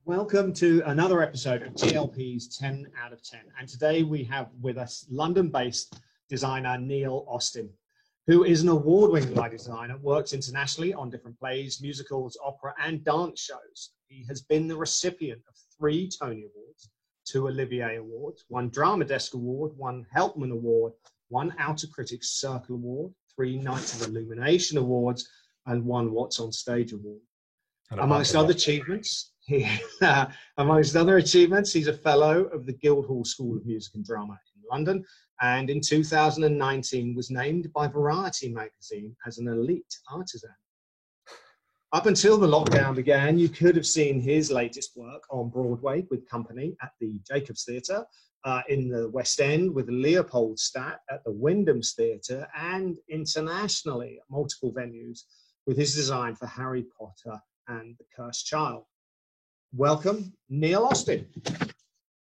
Welcome to another episode of TLP's 10 out of 10. And today we have with us London-based designer Neil Austin, who is an award-winning lighting designer, works internationally on different plays, musicals, opera, and dance shows. He has been the recipient of 3 Tony Awards, 2 Olivier Awards, 1 Drama Desk Award, 1 Helpman Award, 1 Outer Critics Circle Award, 3 Nights of Illumination Awards, and 1 What's on Stage Award. Amongst other achievements, he's a fellow of the Guildhall School of Music and Drama in London, and in 2019 was named by Variety magazine as an elite artisan. Up until the lockdown began, you could have seen his latest work on Broadway with company at the Jacobs Theatre, in the West End with Leopoldstadt at the Wyndham's Theatre, and internationally at multiple venues with his design for Harry Potter and the Cursed Child. Welcome, Neil Austin.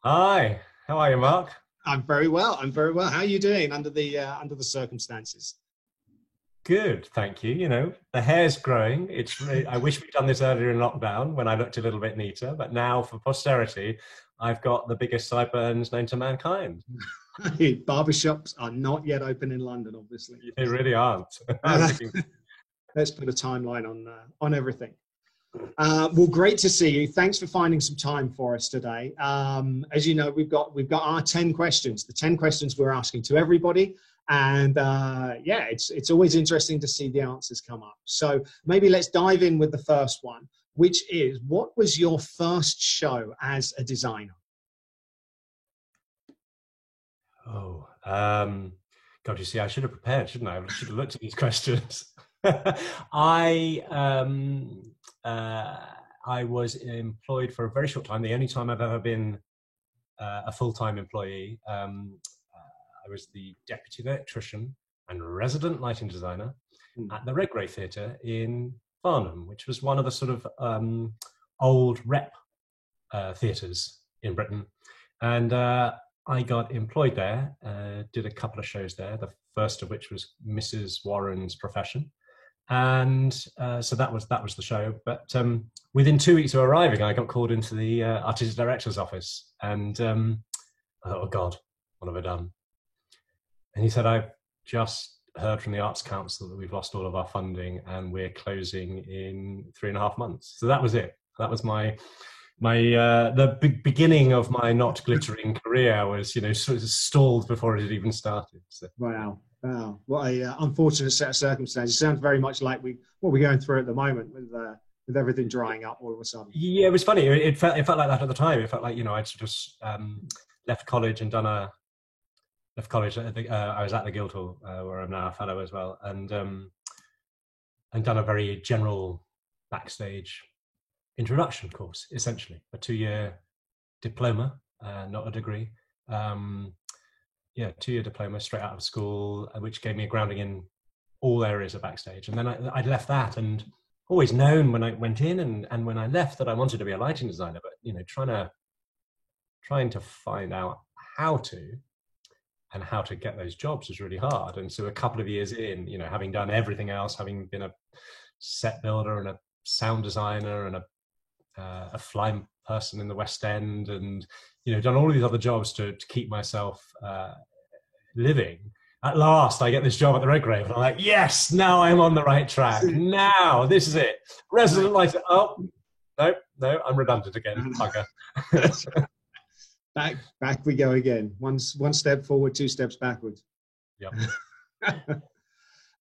Hi, how are you, Mark? I'm very well. How are you doing under the circumstances? Good, thank you. You know, the hair's growing. It's really, I wish we'd done this earlier in lockdown when I looked a little bit neater, but now for posterity, I've got the biggest sideburns known to mankind. Barbershops are not yet open in London, obviously. They really aren't. Let's put a timeline on everything. Well, great to see you. Thanks for finding some time for us today. As you know, we've got our 10 questions, the 10 questions we're asking to everybody. And yeah, it's always interesting to see the answers come up. So maybe let's dive in with the first one, which is, what was your first show as a designer? Oh, God, you see, I should have prepared, shouldn't I? I should have looked at these questions. I was employed for a very short time, the only time I've ever been a full-time employee. I was the deputy electrician and resident lighting designer at the Redgrave Theatre in Farnham, which was one of the sort of old rep theatres in Britain. And I got employed there, did a couple of shows there, the first of which was Mrs. Warren's Profession. And so that was the show. But within 2 weeks of arriving, I got called into the artistic director's office, and I thought, oh God, what have I done? And he said, I've just heard from the Arts Council that we've lost all of our funding and we're closing in 3.5 months. So that was it. That was the beginning of my not glittering career was, you know, sort of stalled before it had even started. So. Wow. What a unfortunate set of circumstances. It sounds very much like what we're going through at the moment with everything drying up all of a sudden. Yeah, it was funny. It felt like that at the time. It felt like, you know, I'd just left college and I was at the Guildhall, where I'm now a fellow as well, and done a very general backstage introduction course, essentially a 2-year diploma, not a degree. 2-year diploma straight out of school, which gave me a grounding in all areas of backstage. And then I'd left that, and always known when I went in and when I left that I wanted to be a lighting designer, but, you know, trying to find out how to get those jobs was really hard. And so a couple of years in, you know, having done everything else, having been a set builder and a sound designer and a fly person in the West End, and, you know, done all these other jobs to keep myself living. At last, I get this job at the Redgrave, and I'm like, yes, now I'm on the right track. Now, this is it. Resident lighter. Oh, no, I'm redundant again. Bugger. Back we go again. One step forward, 2 steps backwards. Yep.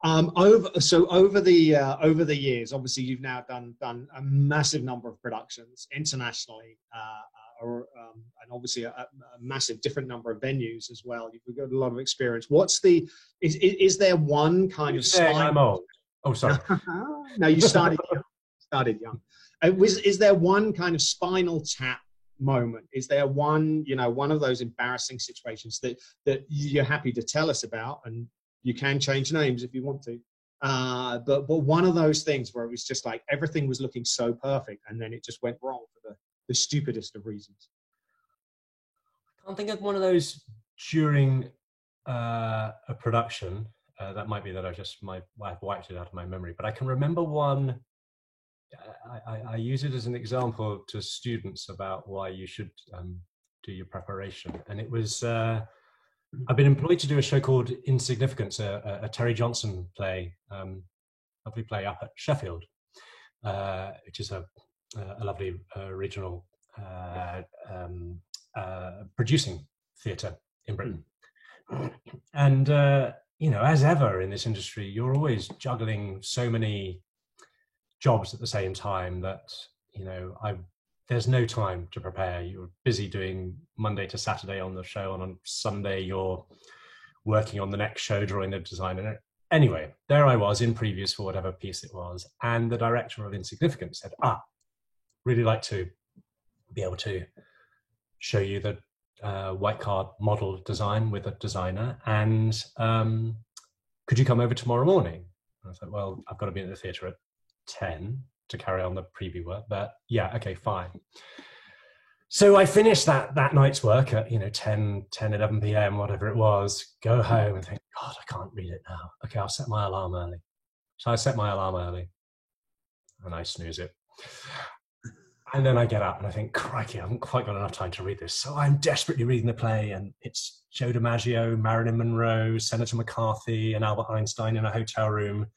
Over the years, obviously you've now done a massive number of productions internationally, and obviously a massive different number of venues as well. You've got a lot of experience. Is there one kind of style? I'm old. Oh, sorry. No, you started young. Is there one kind of Spinal Tap moment? Is there one of those embarrassing situations that you're happy to tell us about? And you can change names if you want to. But one of those things where it was just like everything was looking so perfect and then it just went wrong for the stupidest of reasons. I can't think of one of those during a production. That might be that I've wiped it out of my memory. But I can remember one I use it as an example to students about why you should do your preparation. And it was, I've been employed to do a show called Insignificance, a Terry Johnson play, lovely play up at Sheffield, which is a lovely regional producing theatre in Britain. And, you know, as ever in this industry, you're always juggling so many jobs at the same time that, you know, there's no time to prepare. You're busy doing Monday to Saturday on the show, and on Sunday you're working on the next show, drawing the design. And anyway, there I was in previews for whatever piece it was, and the director of Insignificance said, really like to be able to show you the white card model design with a designer, and could you come over tomorrow morning? And I thought, well, I've got to be in the theatre at 10 to carry on the preview work, but yeah, okay, fine. So I finished that night's work at, you know, 10, 11 p.m, whatever it was, go home and think, God, I can't read it now. Okay, I'll set my alarm early. So I set my alarm early and I snooze it. And then I get up and I think, crikey, I haven't quite got enough time to read this. So I'm desperately reading the play, and it's Joe DiMaggio, Marilyn Monroe, Senator McCarthy, and Albert Einstein in a hotel room.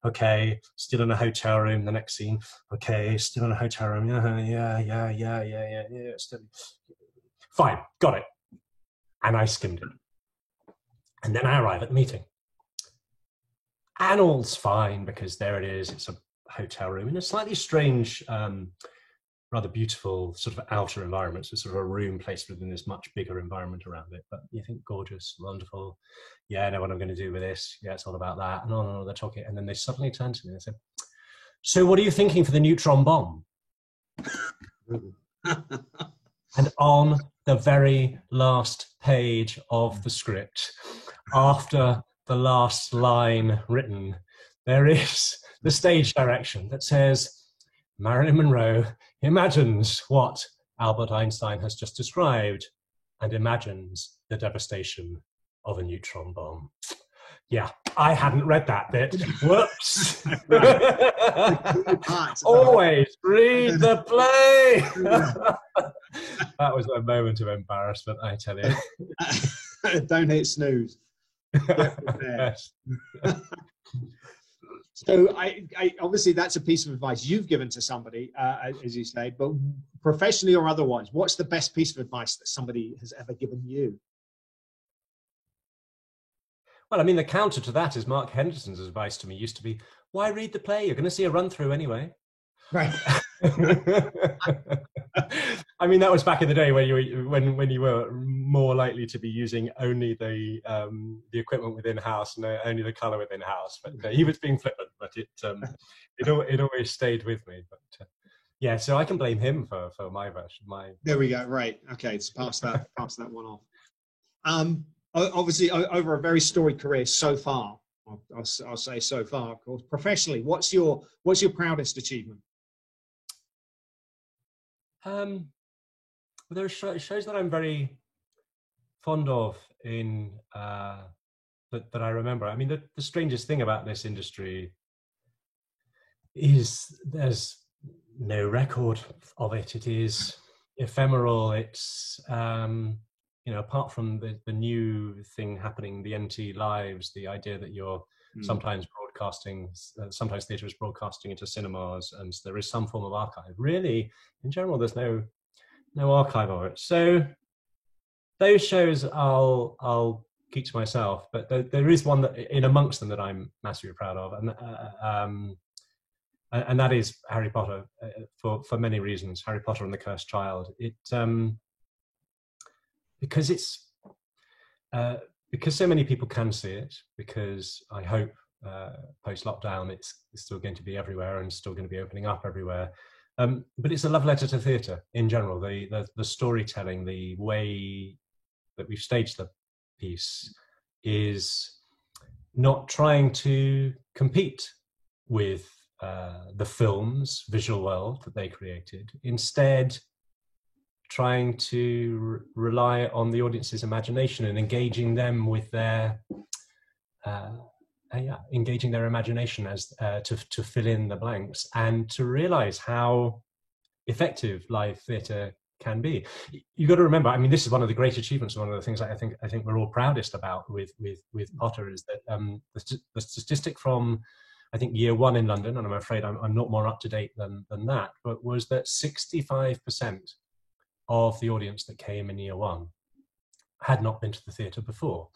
Okay, still in a hotel room, the next scene. Okay, still in a hotel room. Yeah. Still. Fine, got it. And I skimmed it. And then I arrive at the meeting. And all's fine, because there it is. It's a hotel room in a slightly strange, rather beautiful sort of outer environment. So sort of a room placed within this much bigger environment around it. But you think, gorgeous, wonderful. Yeah, I know what I'm going to do with this. Yeah, it's all about that. And no, they're talking. And then they suddenly turn to me and they said, so what are you thinking for the neutron bomb? And on the very last page of the script, after the last line written, there is the stage direction that says, Marilyn Monroe imagines what Albert Einstein has just described and imagines the devastation of a neutron bomb. Yeah, I hadn't read that bit. Whoops. Always read the play. That was a moment of embarrassment, I tell you. Don't hit snooze. Yes. So I obviously that's a piece of advice you've given to somebody, as you say, but professionally or otherwise, what's the best piece of advice that somebody has ever given you? Well, I mean, the counter to that is Mark Henderson's advice to me used to be, why read the play? You're going to see a run through anyway. Right. I mean, that was back in the day when you were more likely to be using only the equipment within house and only the color within house. But he was being flippant, but it always stayed with me. But yeah, so I can blame him for my version. There we go. Right. Okay. It's pass that one off. Obviously, over a very storied career so far, I'll say so far, of course. Professionally, what's your proudest achievement? There are shows that I'm very fond of in that I remember. I mean, the strangest thing about this industry is there's no record of it. It is ephemeral. It's you know, apart from the new thing happening, the NT Lives, the idea that you're sometimes broadcasting, sometimes theatre is broadcasting into cinemas, and there is some form of archive. Really, in general, there's no archive of it. So those shows I'll keep to myself, but there is one that in amongst them that I'm massively proud of, and that is Harry Potter, for many reasons. Harry Potter and the Cursed Child. Because so many people can see it, because I hope post-lockdown it's still going to be everywhere and still going to be opening up everywhere. But it's a love letter to theatre in general. The storytelling, the way that we've staged the piece is not trying to compete with the film's visual world that they created. Instead, trying to rely on the audience's imagination and engaging them with their engaging their imagination as to fill in the blanks, and to realize how effective live theatre can be. You got to remember, I mean, this is one of the great achievements. One of the things I think we're all proudest about with Potter is that the statistic from, I think, year one in London, and I'm afraid I'm not more up to date than that, but was that 65% of the audience that came in year one had not been to the theatre before.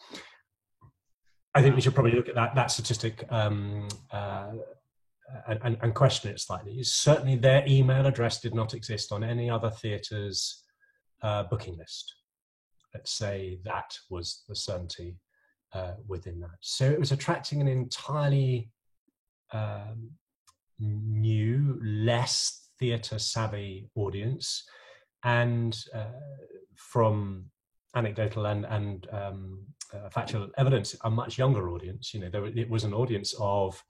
I think we should probably look at that statistic and question it slightly. Certainly their email address did not exist on any other theatre's booking list. Let's say that was the certainty within that. So it was attracting an entirely new, less theatre savvy audience, and from anecdotal and factual evidence, a much younger audience. You know, it was an audience of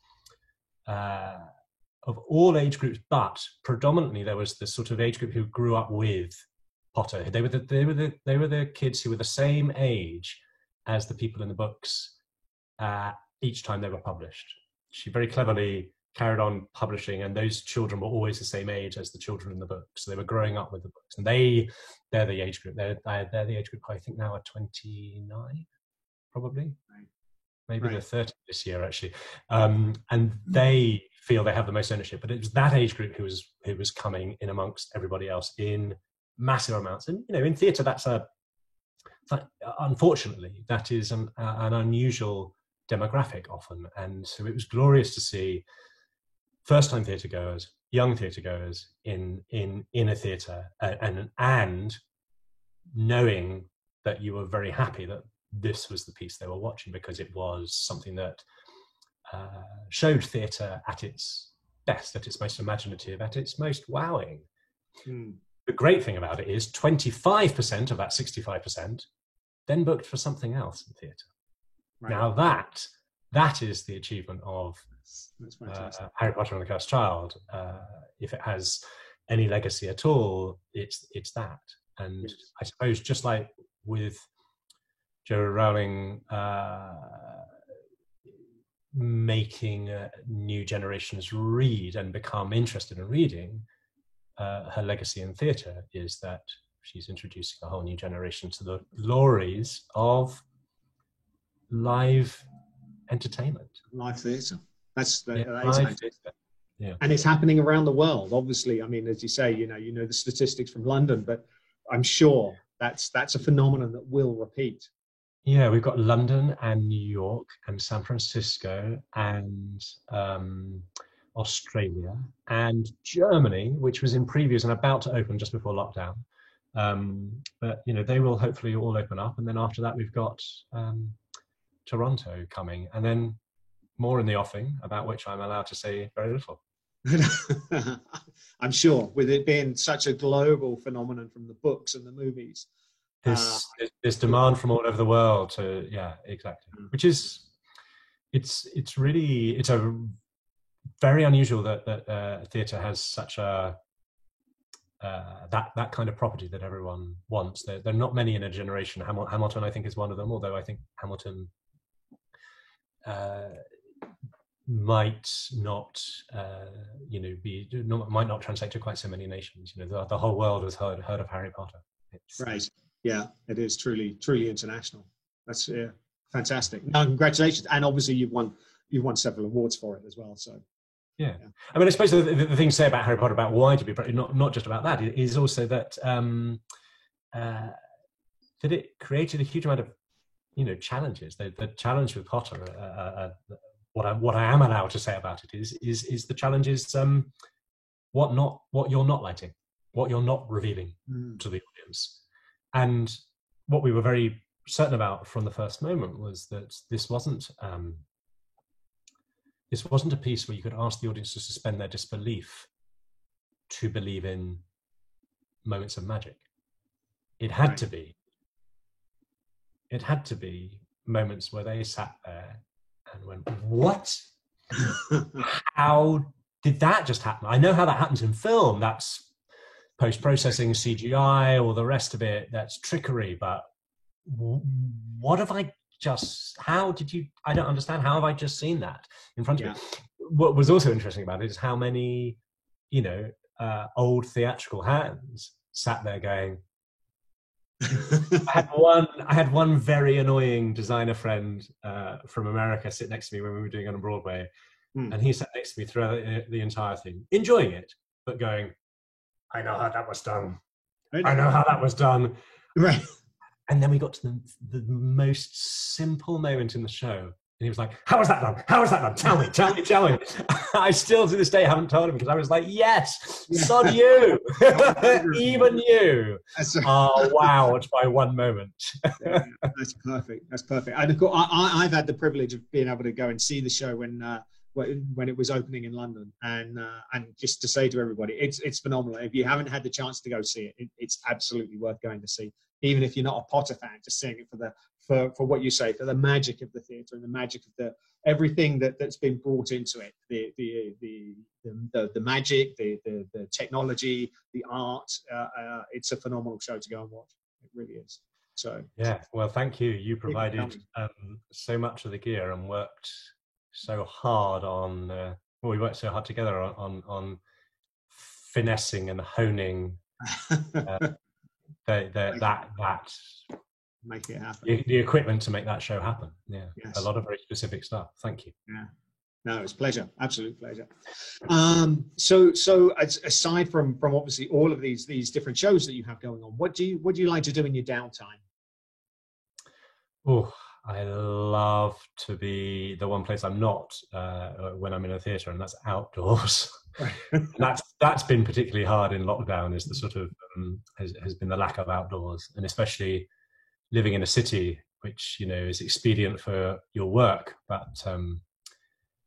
all age groups, but predominantly there was this sort of age group who grew up with Potter. They were the kids who were the same age as the people in the books each time they were published. She very cleverly carried on publishing, and those children were always the same age as the children in the books. So they were growing up with the books, and they're the age group. They're the age group I think now are 29, probably. Right. Maybe they're 30 this year actually, and they feel they have the most ownership. But it was that age group who was coming in amongst everybody else in massive amounts. And you know, in theatre, unfortunately that is an unusual demographic often. And so it was glorious to see first-time theatre goers, young theatre goers in a theatre, and knowing that you were very happy that this was the piece they were watching, because it was something that showed theatre at its best, at its most imaginative, at its most wowing. The great thing about it is 25% of that 65% then booked for something else in theatre. Right. Now that is the achievement of Harry Potter and the Cursed Child. If it has any legacy at all, it's that. And yes. I suppose just like with Jo Rowling making new generations read and become interested in reading, her legacy in theatre is that she's introducing a whole new generation to the glories of live entertainment. Live theatre. That is fantastic. Yeah. And it's happening around the world, obviously. I mean, as you say, you know the statistics from London, but I'm sure that's a phenomenon that will repeat. Yeah, we've got London and New York and San Francisco and Australia and Germany, which was in previews and about to open just before lockdown. But you know, they will hopefully all open up, and then after that we've got Toronto coming, and then more in the offing, about which I'm allowed to say very little. I'm sure, with it being such a global phenomenon from the books and the movies. There's demand from all over the world to, yeah, exactly. Which is, it's a very unusual that theatre has such a that kind of property that everyone wants. There are not many in a generation. Hamilton, I think, is one of them. Although I think Hamilton might not, might not translate to quite so many nations. You know, the whole world has heard of Harry Potter. Right. Yeah, it is truly international. That's fantastic. No, congratulations, and obviously you've won several awards for it as well. So. Yeah. I mean, I suppose the thing to say about Harry Potter, about why to be not just about that, is also that that it created a huge amount of challenges. The challenge with Potter, what I am allowed to say about it is the challenge is what you're not lighting, what you're not revealing to the audience. And what we were very certain about from the first moment was that this wasn't a piece where you could ask the audience to suspend their disbelief to believe in moments of magic. It had to be. It had to be moments where they sat there and went, "What? How did that just happen?" I know how that happens in film. That's post-processing, CGI, or the rest of it. That's trickery. But what have I just, how did you, I don't understand, how have I just seen that in front of me? What was also interesting about it is how many, you know, old theatrical hands sat there going, I had one very annoying designer friend from America sit next to me when we were doing it on Broadway, and he sat next to me throughout the entire thing, enjoying it, but going, I know how that was done. I know how that was done. Right. And then we got to the most simple moment in the show. And he was like, how was that done? How was that done? Tell me, tell me, tell me. I still to this day haven't told him because I was like, yes, sod you. Even you are wowed by one moment. That's perfect. That's perfect. And of course, I've had the privilege of being able to go and see the show when it was opening in London, and just to say to everybody, it's phenomenal. If you haven't had the chance to go see it, it's absolutely worth going to see. Even if you're not a Potter fan, just seeing it for what you say, for the magic of the theatre and the magic of everything that's been brought into it, the magic, the technology, the art. It's a phenomenal show to go and watch. It really is. So yeah, well, thank you. You provided so much of the gear and worked so hard on. Well, we worked so hard together on finessing and honing. That make it happen. The equipment to make that show happen. Yeah, yes. A lot of very specific stuff. Thank you. Yeah, no, it's a pleasure, absolute pleasure. So aside from obviously all of these different shows that you have going on, what do you like to do in your downtime? Oh, I love to be the one place I'm not when I'm in a theatre, and that's outdoors. That's been particularly hard in lockdown. Is the sort of has been the lack of outdoors, and especially living in a city, which is expedient for your work, but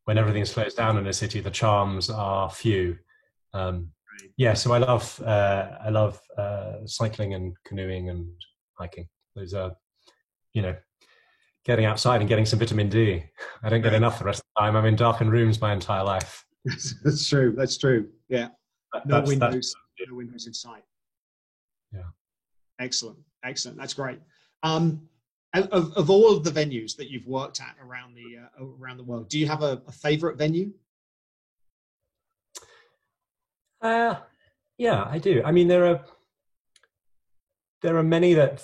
when everything slows down in a city, the charms are few. So I love cycling and canoeing and hiking. Those are, getting outside and getting some vitamin D. I don't get enough the rest of the time. I'm in darkened rooms my entire life. That's true. Yeah. No windows in sight. Yeah. Excellent. That's great. Of all of the venues that you've worked at around the world, do you have a favorite venue? Yeah, I do. I mean, there are many that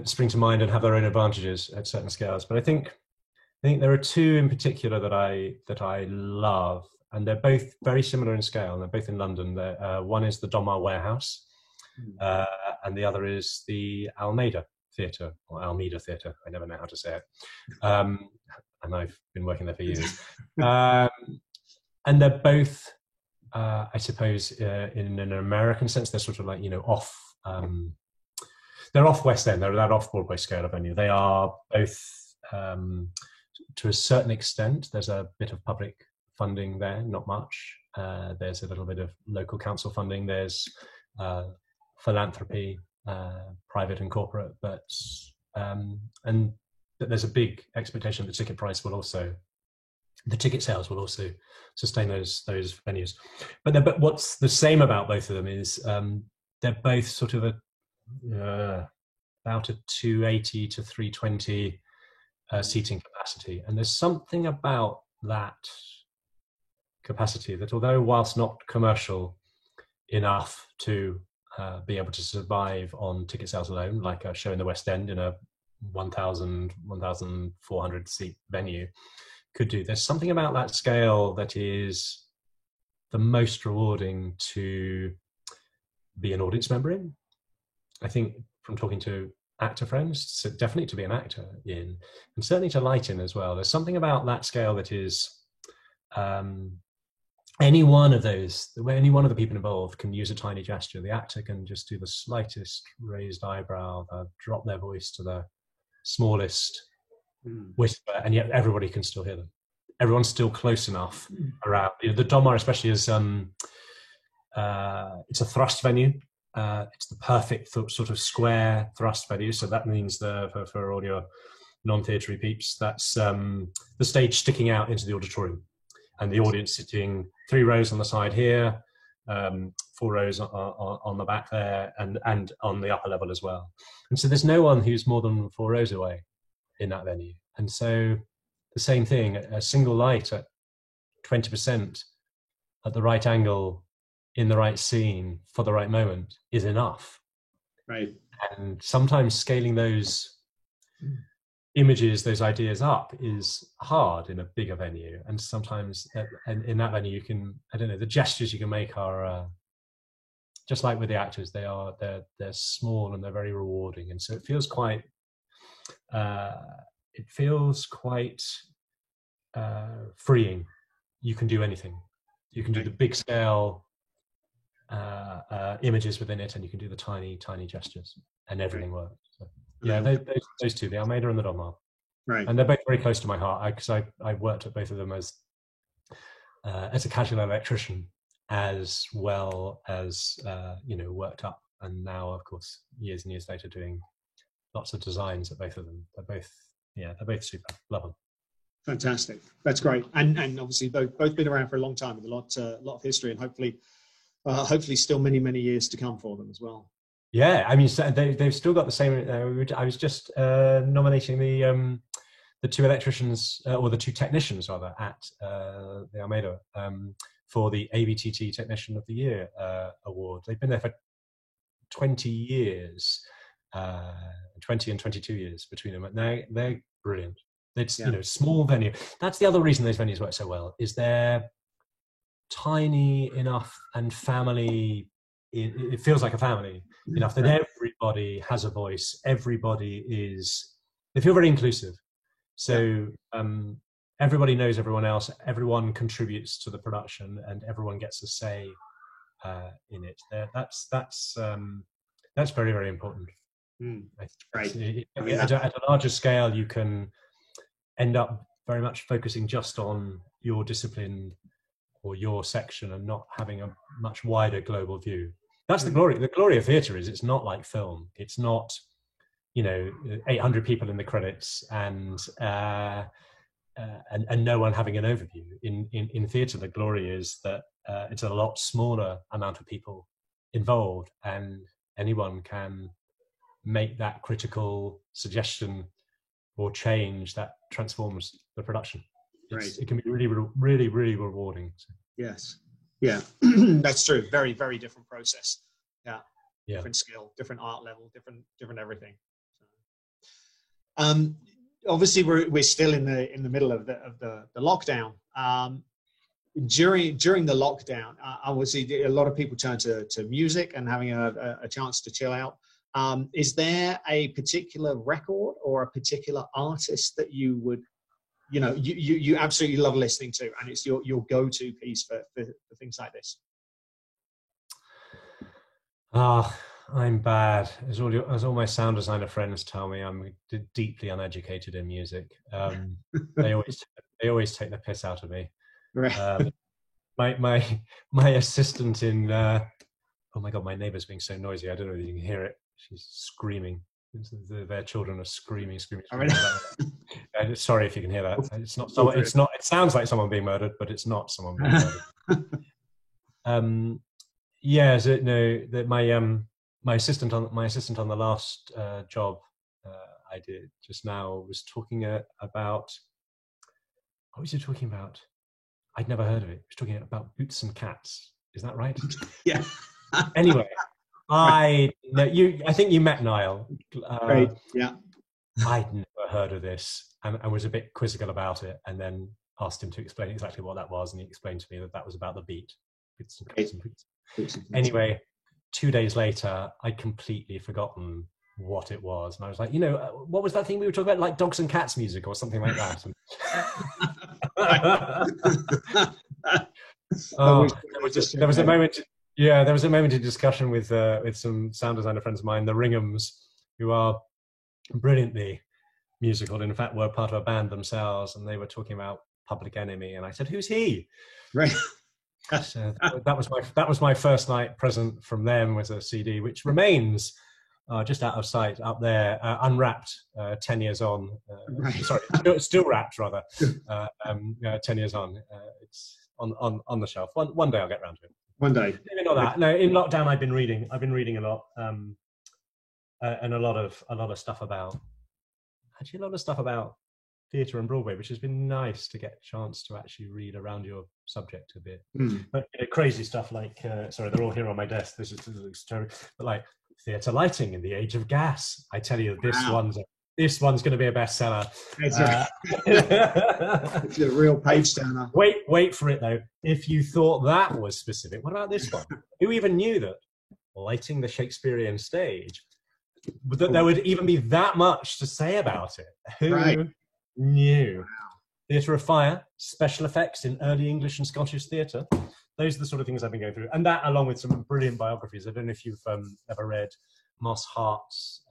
spring to mind and have their own advantages at certain scales. But I think there are two in particular that I love, and they're both very similar in scale. They're both in London. One is the Donmar Warehouse, and the other is the Almeida Theatre, or Almeida Theatre. I never know how to say it. And I've been working there for years. And they're both, I suppose, in an American sense, they're sort of like, off. They're off West End. They're that off Broadway scale of venue. They are both, to a certain extent. There's a bit of public funding there, not much. There's a little bit of local council funding. There's philanthropy, private and corporate, but and there's a big expectation that the ticket sales will also sustain those venues. But what's the same about both of them is they're both sort of about a 280 to 320 seating capacity, and there's something about that capacity that, although whilst not commercial enough to be able to survive on ticket sales alone, like a show in the West End in a 1,400 seat venue could do, there's something about that scale that is the most rewarding to be an audience member in. I think from talking to actor friends, so definitely to be an actor in, and certainly to light in as well. There's something about that scale that is any one of the people involved can use a tiny gesture. The actor can just do the slightest raised eyebrow, drop their voice to the smallest whisper, and yet everybody can still hear them. Everyone's still close enough around. The Donmar especially is it's a thrust venue. It's the perfect sort of square thrust venue. So that means for all your non-theatre peeps, that's the stage sticking out into the auditorium, and the audience sitting 3 rows on the side here, 4 4 rows on the back there, and on the upper level as well. And so there's no one who's more than 4 rows away in that venue. And so the same thing, a single light at 20% at the right angle in the right scene for the right moment is enough. Right. And sometimes scaling those images, those ideas up is hard in a bigger venue. And sometimes in that venue, you can, I don't know, the gestures you can make are just like with the actors, they're small and they're very rewarding. And so it feels quite freeing. You can do anything. You can do the big scale images within it, and you can do the tiny gestures, and everything works. So, yeah, those two, the Almeida and the Donmar. Right. And they're both very close to my heart, because I worked at both of them as a casual electrician, as well as worked up, and now of course years and years later doing lots of designs at both of them. They're both super. Love them. Fantastic. That's great. And obviously both been around for a long time with a lot of history, and hopefully still many years to come for them as well. Yeah, I mean, they've still got the same. I was just nominating the two electricians, or the two technicians rather, at the Almeida for the ABTT Technician of the Year award. They've been there for 20 years, 20 and 22 years between them. And they're brilliant. It's small venue. That's the other reason those venues work so well, is they're tiny enough and family. It feels like a family enough that everybody has a voice. They feel very inclusive. So everybody knows everyone else. Everyone contributes to the production, and everyone gets a say in it. That's very, very important. Right. At a larger scale, you can end up very much focusing just on your discipline or your section, and not having a much wider global view. That's the glory. The glory of theatre is it's not like film. It's not, 800 people in the credits and no one having an overview. In theatre, the glory is that it's a lot smaller amount of people involved, and anyone can make that critical suggestion or change that transforms the production. It can be really, really, really rewarding. Yes. Yeah, that's true. Very, very different process. Yeah. Different skill, different art level, different everything. So, obviously, we're still in the middle of the lockdown. During the lockdown, obviously, a lot of people turn to music and having a chance to chill out. Is there a particular record or a particular artist that you would, you absolutely love listening to, and it's your go-to piece for things like this? I'm bad. As all my sound designer friends tell me, I'm deeply uneducated in music. They always take the piss out of me. Right. My assistant in oh my god, my neighbour's being so noisy. I don't know if you can hear it. She's screaming. Their children are screaming. Sorry if you can hear that. It's not. It's not. It sounds like someone being murdered, but it's not someone being murdered. My assistant on the last job I did just now was talking about. What was he talking about? I'd never heard of it. He was talking about Boots and Cats. Is that right? Yeah. Anyway. I think you met Niall. Right. Yeah. I'd never heard of this, and was a bit quizzical about it, and then asked him to explain exactly what that was, and he explained to me that was about the beat. Anyway, 2 days later, I'd completely forgotten what it was, and I was like, what was that thing we were talking about, like Dogs and Cats music or something like that? There was a moment. Yeah, there was a moment of discussion with some sound designer friends of mine, the Ringhams, who are brilliantly musical. In fact, were part of a band themselves, and they were talking about Public Enemy, and I said, "Who's he?" Right. So that was my first night present from them, was a CD which remains just out of sight up there, unwrapped, 10 years on. Right. Sorry, still wrapped rather. 10 years on. It's on the shelf. One day I'll get around to it. One day. Maybe not that. No, in lockdown, I've been reading a lot, and a lot of stuff about theatre and Broadway, which has been nice to get a chance to actually read around your subject a bit. But crazy stuff like, sorry, they're all here on my desk. This is terrible, but like theatre lighting in the age of gas. I tell you, this one's going to be a bestseller. It's a real page turner. Wait for it though. If you thought that was specific, what about this one? Who even knew that lighting the Shakespearean stage, that there would even be that much to say about it? Who knew? Wow. Theatre of Fire, special effects in early English and Scottish theatre. Those are the sort of things I've been going through. And that, along with some brilliant biographies. I don't know if you've ever read Moss Hart's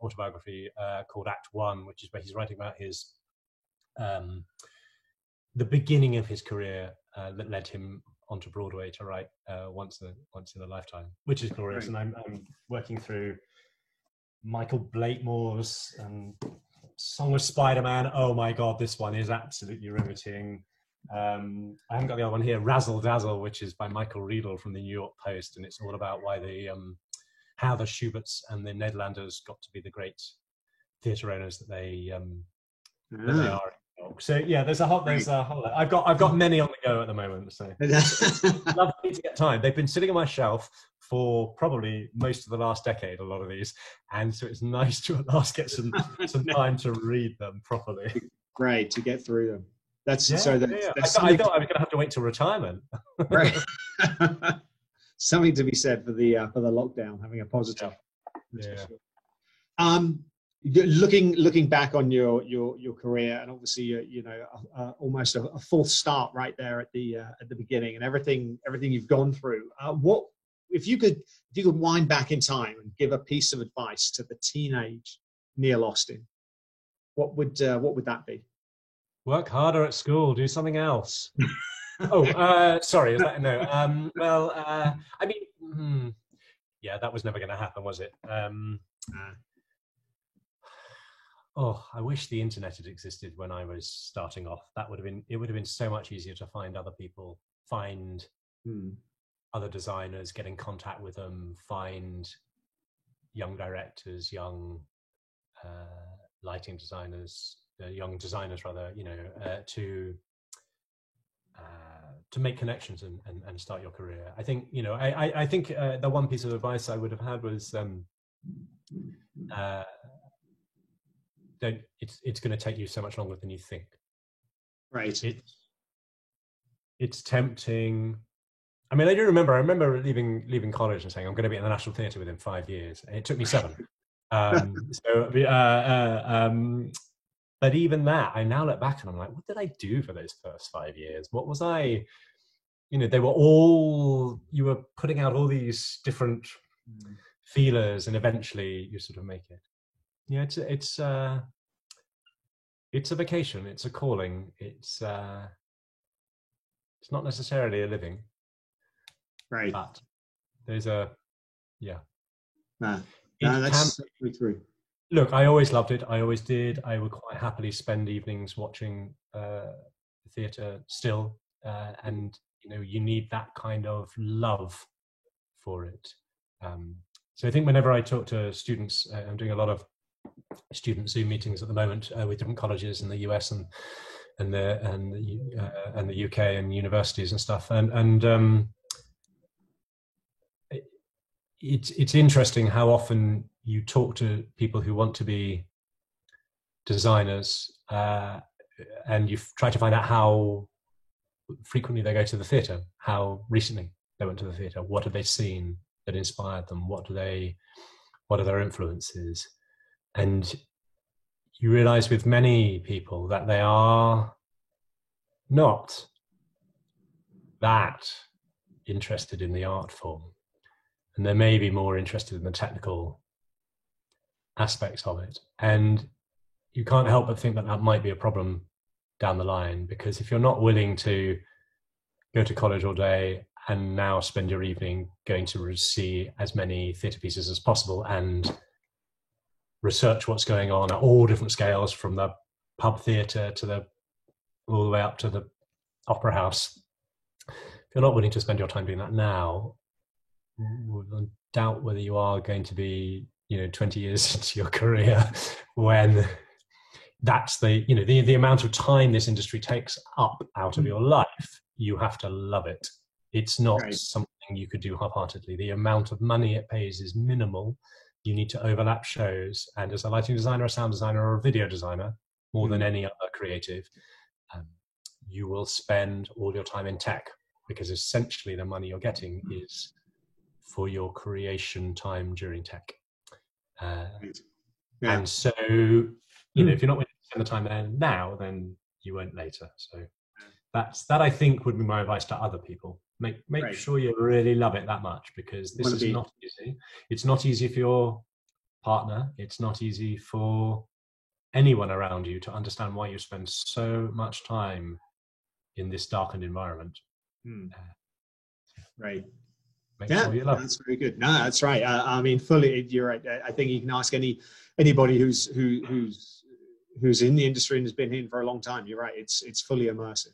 autobiography called Act One, which is where he's writing about his the beginning of his career that led him onto Broadway to write Once in a Lifetime, which is glorious. And I'm working through Michael Blakemore's Song of Spider-Man. Oh my God, this one is absolutely riveting. I haven't got the other one here, Razzle Dazzle, which is by Michael Riedel from the New York Post, and it's all about why how the Schuberts and the Nederlanders got to be the great theatre owners that they are. So yeah, there's a whole. I've got many on the go at the moment. So lovely to get time. They've been sitting on my shelf for probably most of the last decade, a lot of these, and so it's nice to at last get some time to read them properly. Great to get through them. I thought I was going to have to wait till retirement. Right. Something to be said for the lockdown, having a positive. Yeah. Looking back on your career, and obviously almost a full start right there at the beginning, and everything you've gone through. What if you could wind back in time and give a piece of advice to the teenage Neil Austin? What would that be? Work harder at school. Do something else. Sorry. Is that no? I mean, yeah, that was never going to happen, was it? I wish the internet had existed when I was starting off. It would have been so much easier to find other people, find other designers, get in contact with them, find young directors, young lighting designers, young designers rather, to make connections and start your career. I think, I think the one piece of advice I would have had was it's going to take you so much longer than you think. Right. It's tempting. I mean, I remember leaving college and saying I'm going to be at the National Theatre within 5 years, and it took me 7. But even that, I now look back and I'm like, what did I do for those first 5 years? What was I? They were all, you were putting out all these different feelers, and eventually you sort of make it. Yeah, it's a vocation. It's a calling. It's not necessarily a living. Right. But there's that's true. Look, I always loved it. I always did. I would quite happily spend evenings watching theatre still, and you need that kind of love for it. So I think whenever I talk to students, I'm doing a lot of student Zoom meetings at the moment with different colleges in the US and the UK and universities and stuff, and it's interesting how often you talk to people who want to be designers, and you try to find out how frequently they go to the theatre, how recently they went to the theatre, what have they seen that inspired them, what are their influences, and you realize with many people that they are not that interested in the art form, and they may be more interested in the technical aspects of it. And you can't help but think that might be a problem down the line, because if you're not willing to go to college all day and now spend your evening going to see as many theatre pieces as possible and research what's going on at all different scales, from the pub theatre to all the way up to the opera house, you're not willing to spend your time doing that now, I doubt whether you are going to be, 20 years into your career when that's the amount of time this industry takes up out of your life. You have to love it. It's not something you could do half-heartedly. The amount of money it pays is minimal. You need to overlap shows. And as a lighting designer, a sound designer, or a video designer, more than any other creative, you will spend all your time in tech, because essentially the money you're getting is for your creation time during tech. And so, if you're not willing to spend the time there now, then you won't later. So that I think would be my advice to other people. Make sure you really love it that much, because this is not easy. It's not easy for your partner. It's not easy for anyone around you to understand why you spend so much time in this darkened environment. Right. Make sure you love it. That's very good. No, that's right. I mean, fully, you're right. I think you can ask anybody who's in the industry and has been in for a long time. You're right. It's fully immersive.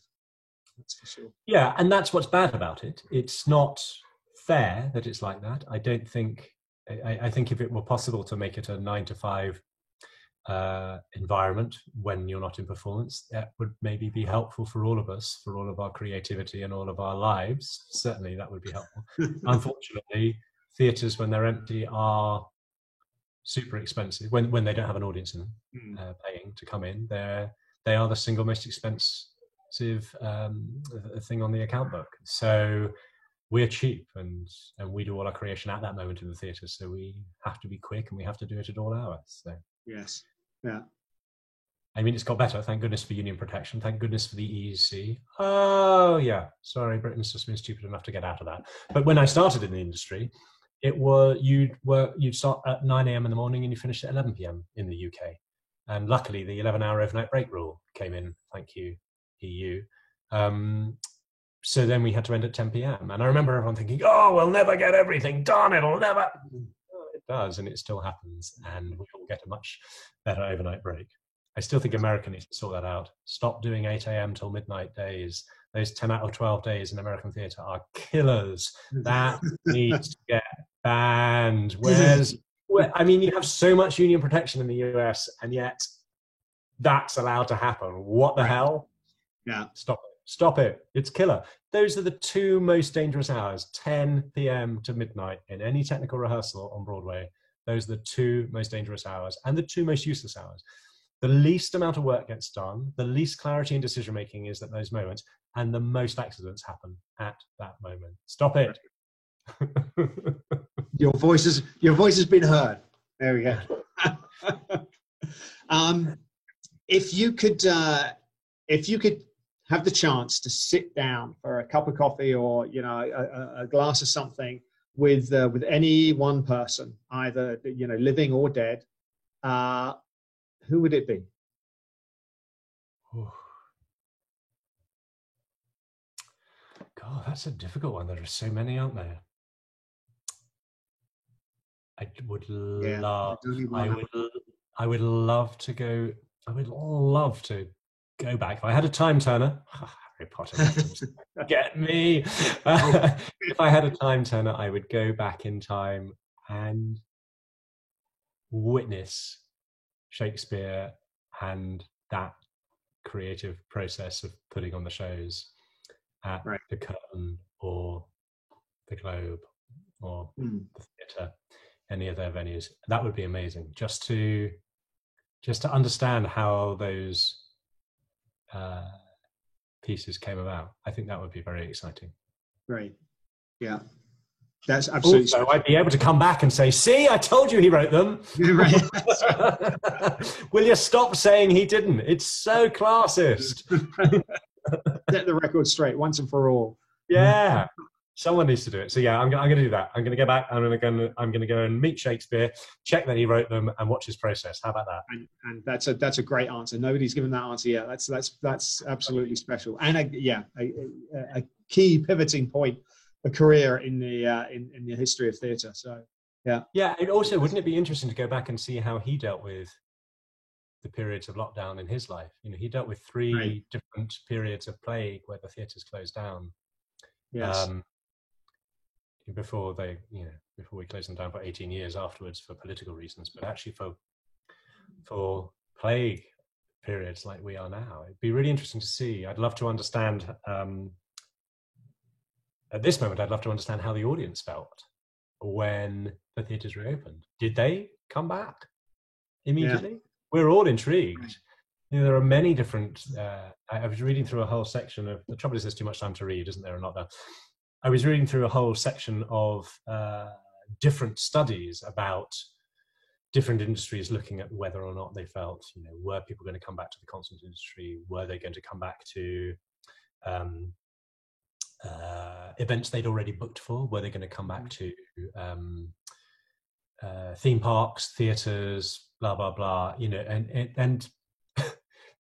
That's for sure. Yeah, and that's what's bad about it. It's not fair that it's like that. I don't think. I think if it were possible to make it a 9 to 5 environment when you're not in performance, that would maybe be helpful for all of us, for all of our creativity and all of our lives. Certainly that would be helpful. Unfortunately, theatres, when they're empty, are super expensive when they don't have an audience in them paying to come in. They are the single most expensive thing on the account book. So we're cheap, and we do all our creation at that moment in the theatre, so we have to be quick and we have to do it at all hours. So yes. Yeah. I mean, it's got better. Thank goodness for union protection. Thank goodness for the EEC. Oh, yeah. Sorry, Britain's just been stupid enough to get out of that. But when I started in the industry, you'd start at 9 a.m. in the morning and you finish at 11 p.m. in the UK. And luckily, the 11-hour overnight break rule came in. Thank you, EU. So then we had to end at 10 p.m. And I remember everyone thinking, oh, we'll never get everything done. It'll never. It does, and it still happens. And we all get a much better overnight break. I still think America needs to sort that out. Stop doing 8 a.m. till midnight days. Those 10 out of 12 days in American theatre are killers. That needs to get banned. I mean, you have so much union protection in the US, and yet that's allowed to happen. What the hell? Yeah. Stop it. It's killer. Those are the two most dangerous hours, 10 p.m. to midnight in any technical rehearsal on Broadway. Those are the two most dangerous hours and the two most useless hours. The least amount of work gets done, the least clarity in decision-making is at those moments, and the most accidents happen at that moment. Stop it. Your voice has been heard. There we go. If you could have the chance to sit down for a cup of coffee or a glass of something with any one person, either living or dead, who would it be? God, that's a difficult one. There are so many, aren't there? I would love to go. I would love to go back. If I had a time turner, Harry Potter, get me. If I had a time turner, I would go back in time and witness Shakespeare and that creative process of putting on the shows at the Curtain or the Globe or the theatre, any of their venues. That would be amazing. Just to understand how those pieces came about. I think that would be very exciting. Right. Yeah. That's absolutely. So I'd be able to come back and say, "See, I told you he wrote them." Right. Will you stop saying he didn't? It's so classist. Set the record straight once and for all. Yeah. Someone needs to do it. So yeah, I'm going to do that. I'm going to go back. I'm going to go and meet Shakespeare, check that he wrote them, and watch his process. How about that? And that's a great answer. Nobody's given that answer yet. That's absolutely special. And a key pivoting point, a career in the history of theatre. So yeah. Yeah. And also, wouldn't it be interesting to go back and see how he dealt with the periods of lockdown in his life? He dealt with three different periods of plague where the theatres closed down. Yes. Before before we closed them down for 18 years afterwards for political reasons, but actually for plague periods like we are now. It'd be really interesting to see. I'd love to understand, at this moment, I'd love to understand how the audience felt when the theatres reopened. Did they come back immediately? Yeah. We're all intrigued. There are many different, I was reading through a whole section of, the trouble is there's too much time to read, isn't there, or not there? I was reading through a whole section of different studies about different industries looking at whether or not they felt, were people going to come back to the concert industry? Were they going to come back to events they'd already booked for? Were they going to come back to theme parks, theatres, blah, blah, blah, and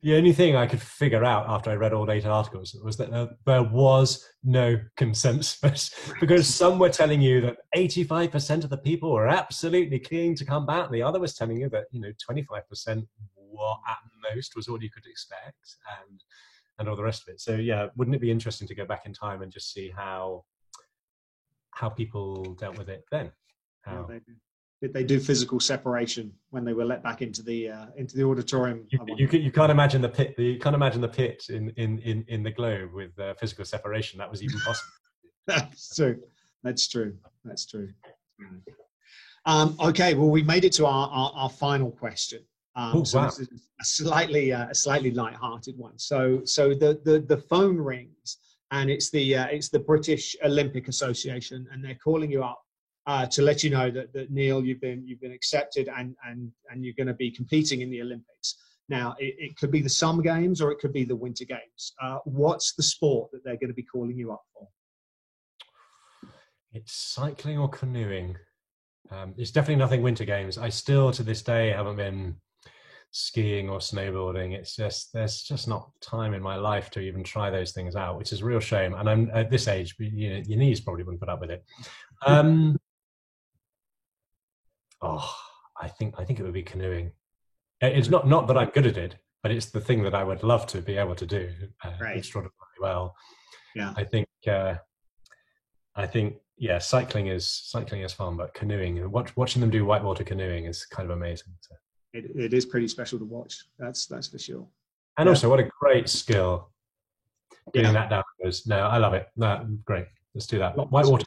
the only thing I could figure out after I read all 8 articles was that there was no consensus, because some were telling you that 85% of the people were absolutely keen to come back. The other was telling you that, 25% what at most was all you could expect, and all the rest of it. So yeah, wouldn't it be interesting to go back in time and just see how people dealt with it then? Did they do physical separation when they were let back into the auditorium? You can't imagine the pit. You can't imagine the pit in the Globe with physical separation. That was even possible. That's true. That's true. That's true. Okay. Well, we made it to our final question. Wow. This is a slightly light-hearted one. So the phone rings, and it's the British Olympic Association, and they're calling you up to let you know that Neil, you've been accepted, and you're going to be competing in the Olympics. Now, it could be the Summer Games or it could be the Winter Games. What's the sport that they're going to be calling you up for? It's cycling or canoeing. It's definitely nothing Winter Games. I still, to this day, haven't been skiing or snowboarding. It's just, there's just not time in my life to even try those things out, which is a real shame. And I'm at this age, your knees probably wouldn't put up with it. I think it would be canoeing. It's not that I'm good at it, but it's the thing that I would love to be able to do extraordinarily well. Yeah, I think yeah, cycling is fun, but canoeing, watching them do whitewater canoeing is kind of amazing. So. It is pretty special to watch. That's for sure. And also, what a great skill getting that down. No, I love it. No, great. Let's do that. Whitewater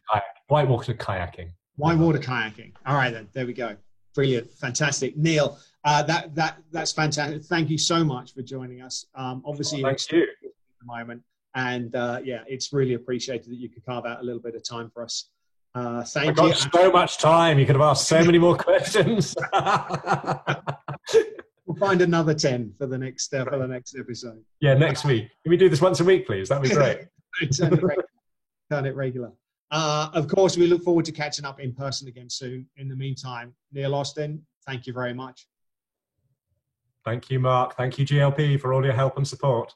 kayaking. Whitewater kayaking. All right, then. There we go. Brilliant. Fantastic. Neil, that's fantastic. Thank you so much for joining us. Obviously, thank you. At the moment. And yeah, it's really appreciated that you could carve out a little bit of time for us. Thank you. So much time. You could have asked so many more questions. We'll find another 10 for the next episode. Yeah, next week. Can we do this once a week, please? That'd be great. Turn it regular. Of course, we look forward to catching up in person again soon. In the meantime, Neil Austin, thank you very much. Thank you, Mark. Thank you, GLP, for all your help and support.